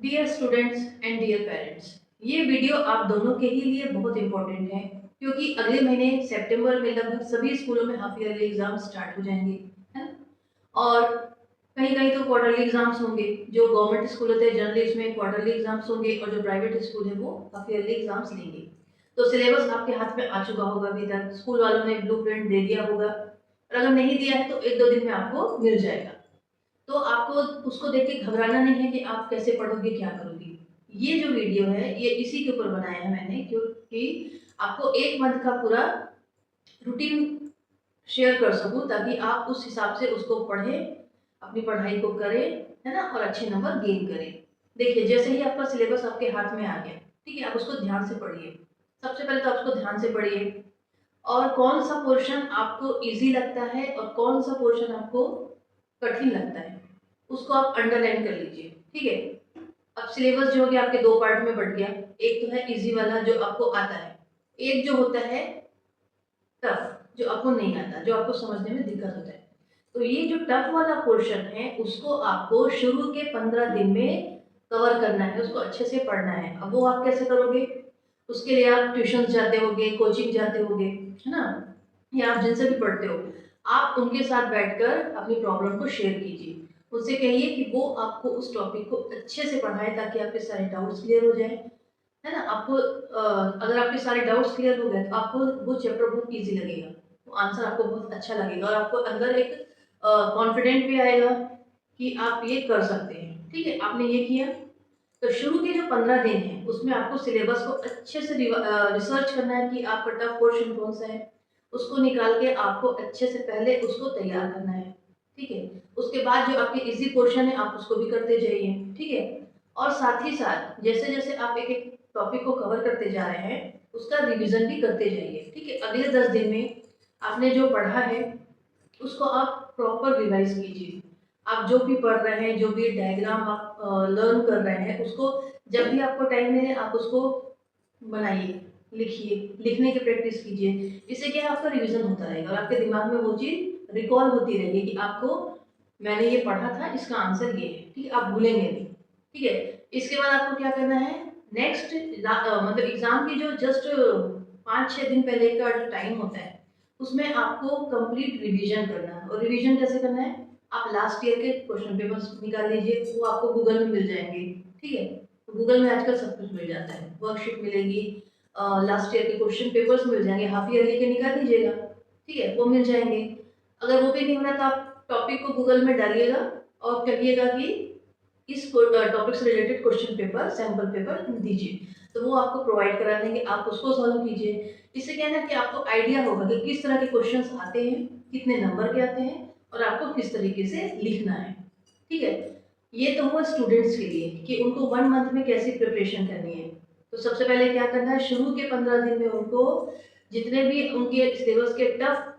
Dear students and dear parents, ये video आप दोनों के ही लिए बहुत इंपॉर्टेंट है क्योंकि अगले महीने सितंबर में लगभग सभी स्कूलों में हाफ ईयरली एग्जाम स्टार्ट हो जाएंगे, है ना। और कहीं कहीं तो क्वार्टरली एग्जाम्स होंगे। जो गवर्नमेंट स्कूल होते हैं जनरली इसमें क्वार्टरली एग्जाम्स होंगे और जो प्राइवेट स्कूल है वो हाफ ईयरली एग्जाम्स लेंगे। तो सिलेबस आपके हाथ में आ चुका होगा, अभी तक स्कूल वालों ने ब्लूप्रिंट दे दिया होगा, और अगर नहीं दिया है तो एक दो दिन में आपको मिल जाएगा। तो आपको उसको देख के घबराना नहीं है कि आप कैसे पढ़ोगे, क्या करोगे। ये जो वीडियो है ये इसी के ऊपर बनाया है मैंने, क्योंकि आपको एक मंथ का पूरा रूटीन शेयर कर सकूं ताकि आप उस हिसाब से उसको पढ़ें, अपनी पढ़ाई को करें, है ना, और अच्छे नंबर गेन करें। देखिए, जैसे ही आपका सिलेबस आपके हाथ में आ गया, ठीक है, आप उसको ध्यान से पढ़िए। सबसे पहले तो आप उसको ध्यान से पढ़िए और कौन सा पोर्शन आपको इजी लगता है और कौन सा पोर्शन आपको कठिन लगता है उसको आप अंडरलाइन कर लीजिए, ठीक है। अब सिलेबस जो हो गया आपके दो पार्ट में बढ़ गया। एक तो है इजी वाला जो आपको आता है, एक जो होता है टफ जो आपको नहीं आता, जो आपको समझने में दिक्कत होता है। तो ये जो टफ वाला पोर्शन है उसको आपको शुरू के 15 दिन में कवर करना है, उसको अच्छे से पढ़ना है। अब वो आप कैसे करोगे? उसके लिए आप ट्यूशन जाते होगे, कोचिंग जाते होगे, है ना, या आप जिनसे भी पढ़ते हो, आप उनके साथ बैठकर अपनी प्रॉब्लम को शेयर कीजिए। उनसे कहिए कि वो आपको उस टॉपिक को अच्छे से पढ़ाए ताकि आपके सारे डाउट्स क्लियर हो जाए, है ना। आपको अगर आपके सारे डाउट्स क्लियर हो गए तो आपको वो चैप्टर बहुत इजी लगेगा, वो आंसर आपको बहुत अच्छा लगेगा और आपको अंदर एक कॉन्फिडेंट भी आएगा कि आप ये कर सकते हैं। ठीक है, आपने ये किया। तो शुरू के जो 15 दिन हैं उसमें आपको सिलेबस को अच्छे से रिसर्च करना है कि आपका टफ पोर्शन कौन सा है, उसको निकाल के आपको अच्छे से पहले उसको तैयार करना है, ठीक है। उसके बाद जो आपके इजी पोर्शन है आप उसको भी करते जाइए, ठीक है। और साथ ही साथ जैसे जैसे आप एक एक टॉपिक को कवर करते जा रहे हैं उसका रिवीजन भी करते जाइए, ठीक है। अगले 10 दिन में आपने जो पढ़ा है उसको आप प्रॉपर रिवाइज कीजिए। आप जो भी पढ़ रहे हैं, जो भी डायग्राम आप लर्न कर रहे हैं, उसको जब भी आपको टाइम मिले आप उसको बनाइए, लिखिए, लिखने की प्रैक्टिस कीजिए। इससे क्या है, आपका रिवीजन होता रहेगा और आपके दिमाग में वो चीज़ रिकॉल होती रहेगी कि आपको मैंने ये पढ़ा था, इसका आंसर ये है, ठीक है। आप भूलेंगे नहीं, ठीक है। इसके बाद आपको क्या करना है, नेक्स्ट मतलब एग्जाम की जो जस्ट 5-6 दिन पहले का जो टाइम होता है उसमें आपको कंप्लीट रिवीजन करना है। और रिवीजन कैसे करना है, आप लास्ट ईयर के क्वेश्चन पेपर्स निकाल लीजिए, वो आपको गूगल में मिल जाएंगे, ठीक है। तो गूगल में आजकल सब कुछ मिल जाता है, वर्कशीट मिलेगी, लास्ट ईयर के क्वेश्चन पेपर्स मिल जाएंगे, हाफ ईयरली के निकाल लीजिएगा, ठीक है, वो मिल जाएंगे। अगर वो भी नहीं हो रहा तो आप टॉपिक को गूगल में डालिएगा और कहिएगा कि इस टॉपिक से related question paper, sample paper दीजिए, तो वो आपको प्रोवाइड करा देंगे, आप उसको सॉल्व कीजिए। इससे क्या है ना कि आपको आइडिया होगा कि किस तरह के क्वेश्चंस आते हैं, कितने नंबर के आते हैं और आपको किस तरीके से लिखना है, ठीक है। ये तो हुआ स्टूडेंट्स के लिए कि उनको 1 मंथ में कैसी प्रिपरेशन करनी है। तो सबसे पहले क्या करना है, शुरू के 15 दिन में उनको जितने भी उनके सिलेबस के टफ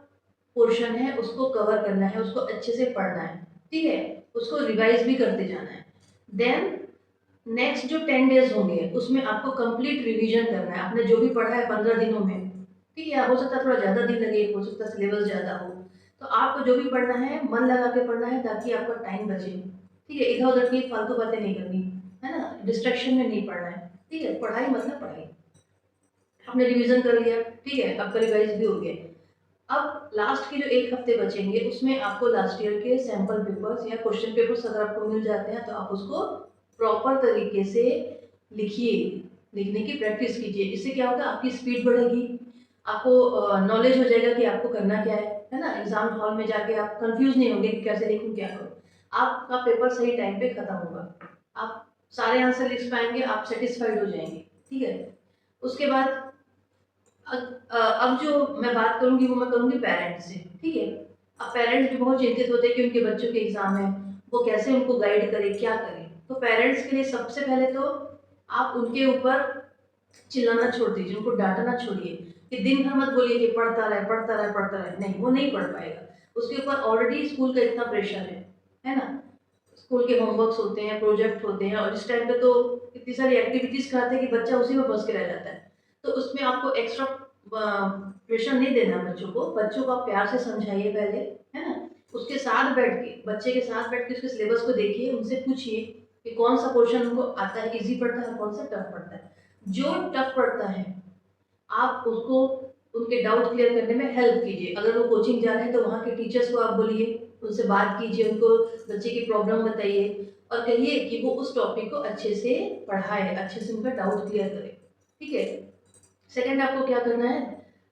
पोर्शन है उसको कवर करना है, उसको अच्छे से पढ़ना है, ठीक है, उसको रिवाइज भी करते जाना है। देन नेक्स्ट जो 10 डेज होंगे उसमें आपको कंप्लीट रिवीजन करना है, आपने जो भी पढ़ा है 15 दिनों में, ठीक है। हो सकता है थोड़ा ज़्यादा दिन लगे, हो सकता है सिलेबस ज़्यादा हो, तो आपको जो भी पढ़ना है मन लगा के पढ़ना है ताकि आपका टाइम बचे, ठीक है। इधर उधर की फालतू बातें नहीं करनी, है ना, डिस्ट्रैक्शन में नहीं पढ़ना है, ठीक है। पढ़ाई मतलब पढ़ाई। आपने रिवीजन कर लिया, ठीक है, आपका रिवाइज भी हो गया। अब लास्ट के जो 1 हफ्ते बचेंगे उसमें आपको लास्ट ईयर के सैम्पल पेपर्स या क्वेश्चन पेपर्स अगर आपको मिल जाते हैं तो आप उसको प्रॉपर तरीके से लिखिए, लिखने की प्रैक्टिस कीजिए। इससे क्या होगा, आपकी स्पीड बढ़ेगी, आपको नॉलेज हो जाएगा कि आपको करना क्या है ना। एग्जाम हॉल में जाके आप कंफ्यूज नहीं होंगे कि कैसे लिखूं, क्या करूं। आपका पेपर सही टाइम पे खत्म होगा, आप सारे आंसर लिख पाएंगे, आप सेटिस्फाइड हो जाएंगे, ठीक है। उसके बाद अब जो मैं बात करूंगी वो मैं करूंगी पेरेंट्स से, ठीक है। अब पेरेंट्स भी बहुत चिंतित होते हैं कि उनके बच्चों के एग्जाम है, वो कैसे उनको गाइड करें, क्या करें। तो पेरेंट्स के लिए सबसे पहले तो आप उनके ऊपर चिल्लाना छोड़ दीजिए, उनको डांटना छोड़िए कि दिन भर मत बोलिए कि पढ़ता रहे पढ़ता रहे पढ़ता रहे, नहीं, वो नहीं पढ़ पाएगा। उसके ऊपर ऑलरेडी स्कूल का इतना प्रेशर है ना। स्कूल के होमवर्क्स होते हैं, प्रोजेक्ट होते हैं, और इस टाइम पे तो इतनी सारी एक्टिविटीज कराते हैं कि बच्चा उसी में बस के रह जाता है। तो उसमें आपको एक्स्ट्रा प्रेशर नहीं देना बच्चों को। बच्चों को आप प्यार से समझाइए पहले, है ना। उसके साथ बैठ के, बच्चे के साथ बैठ के उसके सिलेबस को देखिए, उनसे पूछिए कि कौन सा पोर्शन उनको आता है, इजी पड़ता है, और कौन सा टफ पड़ता है। जो टफ पड़ता है आप उसको उनके डाउट क्लियर करने में हेल्प कीजिए। अगर वो कोचिंग जा रहे हैं तो वहाँ के टीचर्स को आप बोलिए, उनसे बात कीजिए, उनको बच्चे की प्रॉब्लम बताइए और कहिए कि वो उस टॉपिक को अच्छे से पढ़ाए, अच्छे से उनका डाउट क्लियर करे। ठीक है। सेकंड आपको क्या करना है,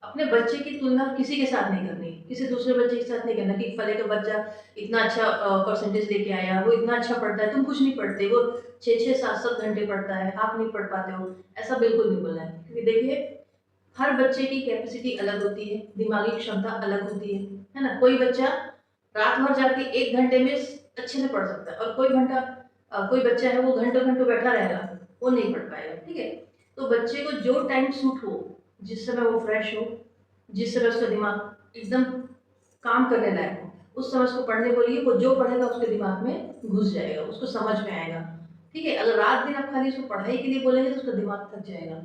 अपने बच्चे की तुलना किसी के साथ नहीं करनी, किसी दूसरे बच्चे के साथ नहीं करना कि फले का बच्चा इतना अच्छा परसेंटेज लेके आया, वो इतना अच्छा पढ़ता है, तुम कुछ नहीं पढ़ते, वो 6-6 7-7 घंटे पढ़ता है, आप नहीं पढ़ पाते हो। ऐसा बिल्कुल नहीं बोलना है, क्योंकि देखिए हर बच्चे की कैपेसिटी अलग होती है, दिमागी क्षमता अलग होती है ना। कोई बच्चा रात भर जाके 1 घंटे में अच्छे से पढ़ सकता है, और कोई बच्चा है वो घंटों घंटों बैठा रहेगा, वो नहीं पढ़ पाएगा। ठीक है। तो बच्चे को जो टाइम सूट हो, जिस समय वो फ्रेश हो, जिस समय उसका दिमाग एकदम काम करने लायक हो, उस समय उसको पढ़ने बोलिए, वो जो पढ़ेगा उसके दिमाग में घुस जाएगा, उसको समझ में आएगा। ठीक है। अगर रात दिन आप खाली उसको पढ़ाई के लिए बोलेंगे तो उसका दिमाग थक जाएगा,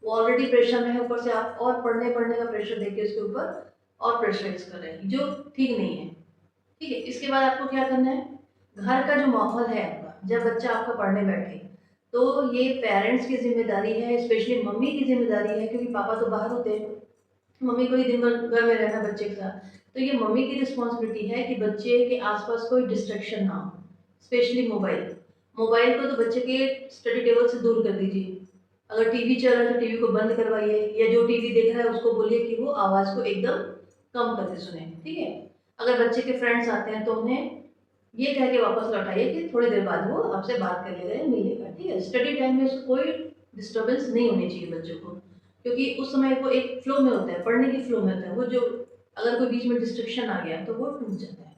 वो ऑलरेडी प्रेशर में है, ऊपर से आप और पढ़ने पढ़ने का प्रेशर देके उसके ऊपर और प्रेशराइज कर रहे हैं, जो ठीक नहीं है। ठीक है। इसके बाद आपको क्या करना है, घर का जो माहौल है आपका, जब बच्चा आपका पढ़ने बैठे, तो ये पेरेंट्स की जिम्मेदारी है, स्पेशली मम्मी की जिम्मेदारी है, क्योंकि पापा तो बाहर होते हैं, मम्मी को ही दिन भर घर में रहना बच्चे के साथ। तो ये मम्मी की रिस्पॉन्सिबिलिटी है कि बच्चे के आसपास कोई डिस्ट्रैक्शन ना हो, स्पेशली मोबाइल। मोबाइल को तो बच्चे के स्टडी टेबल से दूर कर दीजिए। अगर टीवी चल रहा है तो टीवी को बंद करवाइए, या जो टीवी देख रहा है उसको बोलिए कि वो आवाज़ को एकदम कम करके सुने। ठीक है। अगर बच्चे के फ्रेंड्स आते हैं तो उन्हें ये कह के वापस लौटाइए कि थोड़ी देर बाद वो आपसे बात कर लेगा या मिलेगा। ठीक है। स्टडी टाइम में उसको कोई डिस्टर्बेंस नहीं होनी चाहिए बच्चों को, क्योंकि उस समय वो एक फ्लो में होता है, पढ़ने के फ्लो में होता है, वो जो अगर कोई बीच में डिस्ट्रक्शन आ गया तो वो टूट जाता है।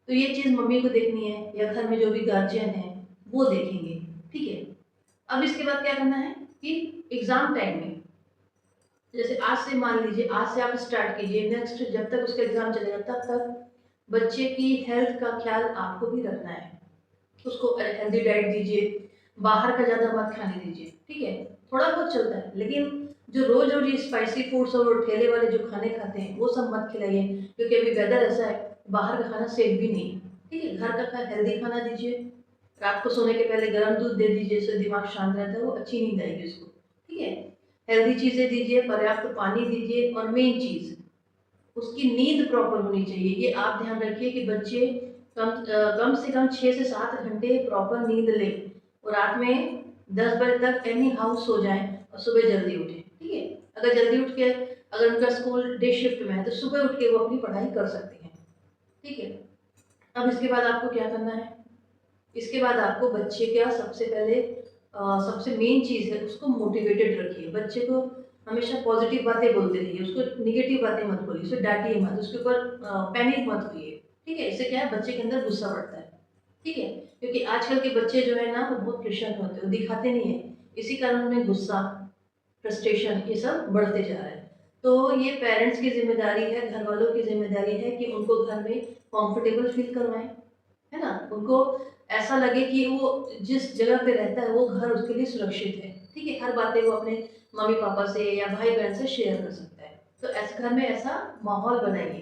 तो ये चीज़ मम्मी को देखनी है, या घर में जो भी गार्जियन है वो देखेंगे। ठीक है। अब इसके बाद क्या करना है कि एग्जाम टाइम में, जैसे आज से मान लीजिए, आज से आप स्टार्ट कीजिए, नेक्स्ट जब तक उसका एग्जाम चलेगा तब तक बच्चे की हेल्थ का ख्याल आपको भी रखना है। उसको हेल्दी डाइट दीजिए, बाहर का ज़्यादा मत खाने दीजिए। ठीक है। थोड़ा बहुत चलता है, लेकिन जो रोज रोज ये स्पाइसी फूड्स और ठेले वाले जो खाने खाते हैं वो सब मत खिलाइए, क्योंकि अभी वेदर ऐसा है, बाहर का खाना सेफ भी नहीं है। ठीक है। घर का हेल्दी खाना दीजिए, रात को सोने के पहले गर्म दूध दे दीजिए, इससे दिमाग शांत रहता है, वो अच्छी नींद आएगी उसको। ठीक है। हेल्दी चीज़ें दीजिए, पर्याप्त पानी दीजिए, और मेन चीज़ उसकी नींद प्रॉपर होनी चाहिए। ये आप ध्यान रखिए कि बच्चे कम से कम 6 से 7 घंटे प्रॉपर नींद लें, और रात में 10 बजे तक एनी हाउस सो जाएं और सुबह जल्दी उठें। ठीक है। अगर जल्दी उठ के, अगर उनका स्कूल डे शिफ्ट में है तो सुबह उठ के वो अपनी पढ़ाई कर सकते हैं। ठीक है। अब इसके बाद आपको क्या करना है, इसके बाद आपको बच्चे का सबसे पहले सबसे मेन चीज़ है, उसको मोटिवेटेड रखिए। बच्चे को हमेशा पॉजिटिव बातें बोलते रहिए, उसको निगेटिव बातें मत बोलिए, उसे डांटिए मत, उसके ऊपर पैनिक मत होइए। ठीक है। इससे क्या है, बच्चे के अंदर गुस्सा बढ़ता है। ठीक है। क्योंकि आजकल के बच्चे जो है ना वो बहुत प्रेशर में होते हैं, वो दिखाते नहीं है, इसी कारण उन्हें गुस्सा, फ्रस्ट्रेशन ये सब बढ़ते जा रहा है। तो ये पेरेंट्स की जिम्मेदारी है, घर वालों की जिम्मेदारी है कि उनको घर में कंफर्टेबल फील करवाएं, है ना। उनको ऐसा लगे कि वो जिस जगह पे रहता है वो घर उसके लिए सुरक्षित है। ठीक है। हर बातें वो अपने मम्मी पापा से या भाई बहन से शेयर कर सकता है। तो ऐसे घर में ऐसा माहौल बनाइए।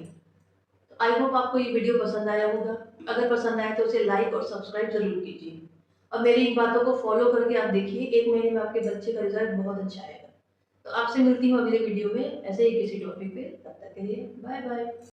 तो आई होप आपको ये वीडियो पसंद आया होगा। अगर पसंद आए तो उसे लाइक और सब्सक्राइब जरूर कीजिए, और मेरी इन बातों को फॉलो करके आप देखिए, 1 महीने में आपके बच्चे का रिजल्ट बहुत अच्छा आएगा। तो आपसे मिलती हूँ अगले वीडियो में ऐसे ही किसी टॉपिक पे। तब तक के लिए बाय बाय।